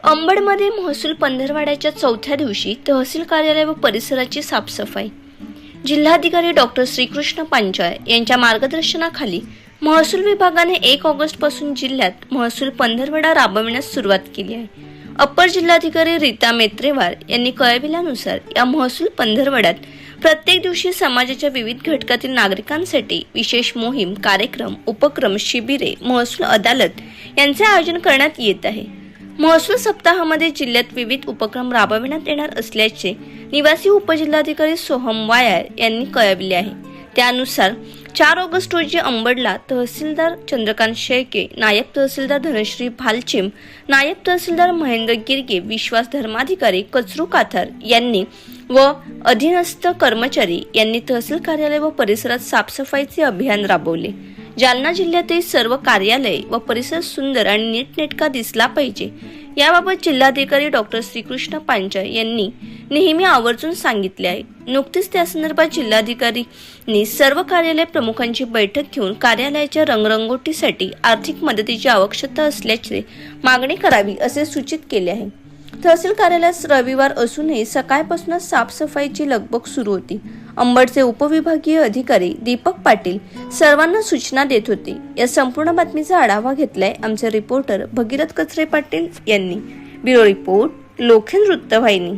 अंबडमध्ये महसूल पंधरवड्याच्या चौथ्या दिवशी तहसील कार्यालय व परिसराची साफसफाई। जिल्हाधिकारी डॉक्टर श्रीकृष्ण पांचाळ यांच्या मार्गदर्शनाखाली महसूल विभागाने 1 ऑगस्ट पासून जिल्ह्यात महसूल पंधरवडा राबविण्यास सुरुवात केली आहे। अप्पर जिल्हाधिकारी रीता मेत्रेवार यांनी कळविल्यानुसार या महसूल पंधरवड्यात प्रत्येक दिवशी समाजाच्या विविध घटकातील नागरिकांसाठी विशेष मोहीम, कार्यक्रम, उपक्रम, शिबिरे, महसूल अदालत यांचे आयोजन करण्यात येत आहे। महसूल सप्ताहामध्ये जिल्ह्यात विविध उपक्रम राबविण्यात येणार असल्याचे निवासी उपजिल्हाधिकारी सोहम वायाळ यांनी कळविले आहे। त्यानुसार 4 ऑगस्ट रोजी अंबडला तहसीलदार चंद्रकांत शेळके, नायब तहसीलदार धनश्री भालचिम, नायब तहसीलदार महेंद्र गिरगे, विश्वास धर्माधिकारी कचरू काथर यांनी व अधीनस्थ कर्मचारी यांनी तहसील कार्यालय व परिसरात साफसफाईचे अभियान राबवले। जालना जिल्ह्यातील सर्व कार्यालय व परिसर सुंदर आणि नीटनेटका दिसला पाहिजे याबाबत जिल्हाधिकारी डॉक्टर श्रीकृष्ण पांचाळ यांनी नेहमी आवर्जून सांगितले आहे। नुकतीच त्या संदर्भात जिल्हाधिकाऱ्यांनी सर्व कार्यालय प्रमुखांची बैठक घेऊन कार्यालयाच्या रंगरंगोटीसाठी आर्थिक मदतीची आवश्यकता असल्याची मागणी करावी असे सूचित केले आहे। तहसील कार्यालयात रविवार असूनही सकाळपासूनच साफसफाईची लगबग सुरू होती। अंबडचे उपविभागीय अधिकारी दीपक पाटील सर्वांना सूचना देत होते। या संपूर्ण बातमीचा आढावा घेतलाय आमचे रिपोर्टर भगीरथ कचरे पाटील यांनी। ब्युरो रिपोर्ट लोखंड वृत्तवाहिनी।